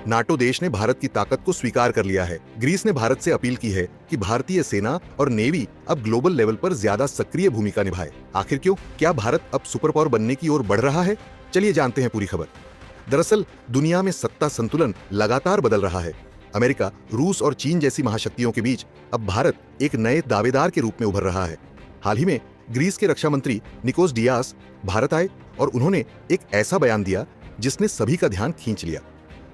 NATO देश ने भारत की ताकत को स्वीकार कर लिया है। ग्रीस ने भारत से अपील की है कि भारतीय सेना और नेवी अब ग्लोबल लेवल पर ज्यादा सक्रिय भूमिका निभाए। आखिर क्यों? क्या भारत अब सुपर पावर बनने की ओर बढ़ रहा है? चलिए जानते हैं पूरी खबर। दरअसल दुनिया में सत्ता संतुलन लगातार बदल रहा है। अमेरिका, रूस और चीन जैसी महाशक्तियों के बीच अब भारत एक नए दावेदार के रूप में उभर रहा है। हाल ही में ग्रीस के रक्षा मंत्री निकोस डियास भारत आए और उन्होंने एक ऐसा बयान दिया जिसने सभी का ध्यान खींच लिया।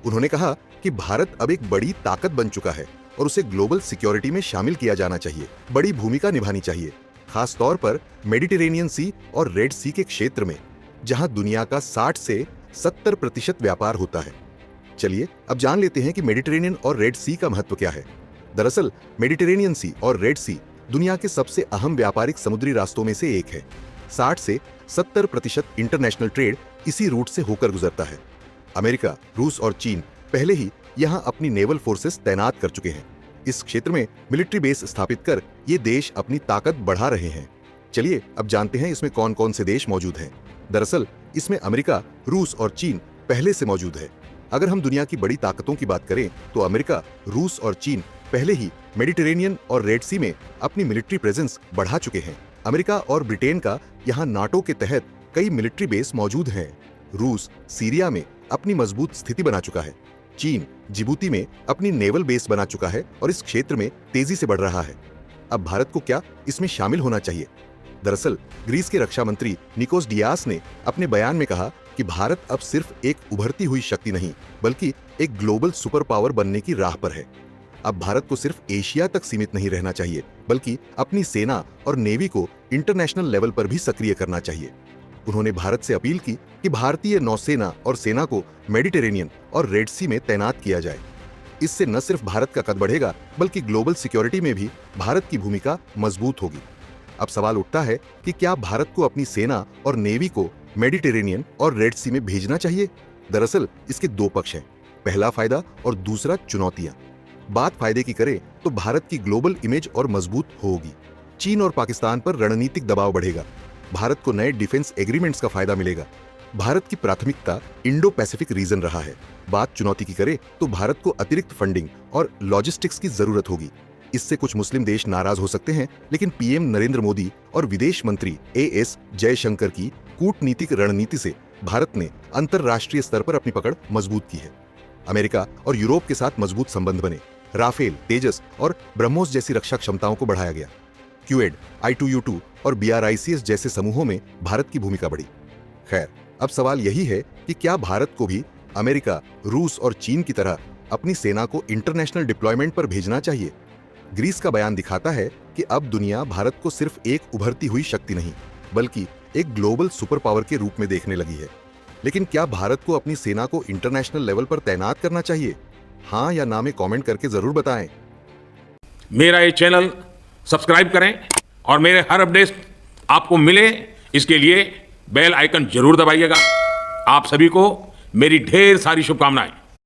उन्होंने कहा कि भारत अब एक बड़ी ताकत बन चुका है और उसे ग्लोबल सिक्योरिटी में शामिल किया जाना चाहिए, बड़ी भूमिका निभानी चाहिए, खास तौर पर मेडिटेरेनियन सी और रेड सी के क्षेत्र में, जहां दुनिया का 60 से 70% व्यापार होता है। चलिए अब जान लेते हैं कि मेडिटेरेनियन और रेड सी का महत्व क्या है। दरअसल मेडिटेरेनियन सी और रेड सी दुनिया के सबसे अहम व्यापारिक समुद्री रास्तों में से एक है। 60 से 70% इंटरनेशनल ट्रेड इसी रूट से होकर गुजरता है। अमेरिका, रूस और चीन पहले ही यहां अपनी नेवल फोर्सेस तैनात कर चुके हैं। इस क्षेत्र में मिलिट्री बेस स्थापित कर ये देश अपनी ताकत बढ़ा रहे हैं। चलिए अब जानते हैं इसमें कौन कौन से देश मौजूद हैं। दरअसल इसमें अमेरिका, रूस और चीन पहले से मौजूद है। अगर हम दुनिया की बड़ी ताकतों की बात करें तो अमेरिका, रूस और चीन पहले ही मेडिटेरेनियन और रेड सी में अपनी मिलिट्री प्रेजेंस बढ़ा चुके हैं। अमेरिका और ब्रिटेन का यहाँ नाटो के तहत कई मिलिट्री बेस मौजूद हैं। रूस सीरिया में अपनी मजबूत स्थिति बना चुका है। चीन जिबूती में अपनी नेवल बेस बना चुका है और इस क्षेत्र में तेजी से बढ़ रहा है। अब भारत को क्या इसमें शामिल होना चाहिए? दरअसल ग्रीस के रक्षा मंत्री निकोस डियास ने अपने बयान में कहा कि भारत अब सिर्फ एक उभरती हुई शक्ति नहीं, बल्कि एक ग्लोबल सुपर पावर बनने की राह पर है। अब भारत को सिर्फ एशिया तक सीमित नहीं रहना चाहिए, बल्कि अपनी सेना और नेवी को इंटरनेशनल लेवल पर भी सक्रिय करना चाहिए। उन्होंने भारत से अपील की कि भारतीय नौसेना और सेना को मेडिटेरेनियन और रेड सी में तैनात किया जाए। इससे न सिर्फ भारत का कद बढ़ेगा, बल्कि ग्लोबल सिक्योरिटी में भी भारत की भूमिका मजबूत होगी। अब सवाल उठता है कि क्या भारत को अपनी सेना और नेवी को मेडिटेरेनियन और रेड सी में भेजना चाहिए? दरअसल इसके दो पक्ष हैं, पहला फायदा और दूसरा चुनौतियां। बात फायदे की करें तो भारत की ग्लोबल इमेज और मजबूत होगी। चीन और पाकिस्तान पर रणनीतिक दबाव बढ़ेगा। भारत को नए डिफेंस एग्रीमेंट्स का फायदा मिलेगा। भारत की प्राथमिकता इंडो पैसिफिक रीजन रहा है। बात चुनौती की करें तो भारत को अतिरिक्त फंडिंग और लॉजिस्टिक्स की जरूरत होगी। इससे कुछ मुस्लिम देश नाराज हो सकते हैं, लेकिन पीएम नरेंद्र मोदी और विदेश मंत्री एएस जयशंकर की कूटनीतिक रणनीति से भारत ने अंतरराष्ट्रीय स्तर पर अपनी पकड़ मजबूत की है। अमेरिका और यूरोप के साथ मजबूत संबंध बने। राफेल, तेजस और ब्रह्मोस जैसी रक्षा क्षमताओं को बढ़ाया गया। क्यूएड, I2U2 और BRICS जैसे समूहों में भारत की भूमिका बढ़ी। खैर, अब सवाल यही है कि क्या भारत को भी अमेरिका, रूस और चीन की तरह अपनी सेना को इंटरनेशनल डिप्लॉयमेंट पर भेजना चाहिए? ग्रीस का बयान दिखाता है कि अब दुनिया भारत को सिर्फ एक उभरती हुई शक्ति नहीं, बल्कि एक ग्लोबल सुपर पावर के रूप में देखने लगी है। लेकिन क्या भारत को अपनी सेना को इंटरनेशनल लेवल पर तैनात करना चाहिए? हाँ या ना में कमेंट करके जरूर बताएं। मेरा ये चैनल सब्सक्राइब करें और मेरे हर अपडेट आपको मिले, इसके लिए बेल आइकन जरूर दबाइएगा। आप सभी को मेरी ढेर सारी शुभकामनाएं।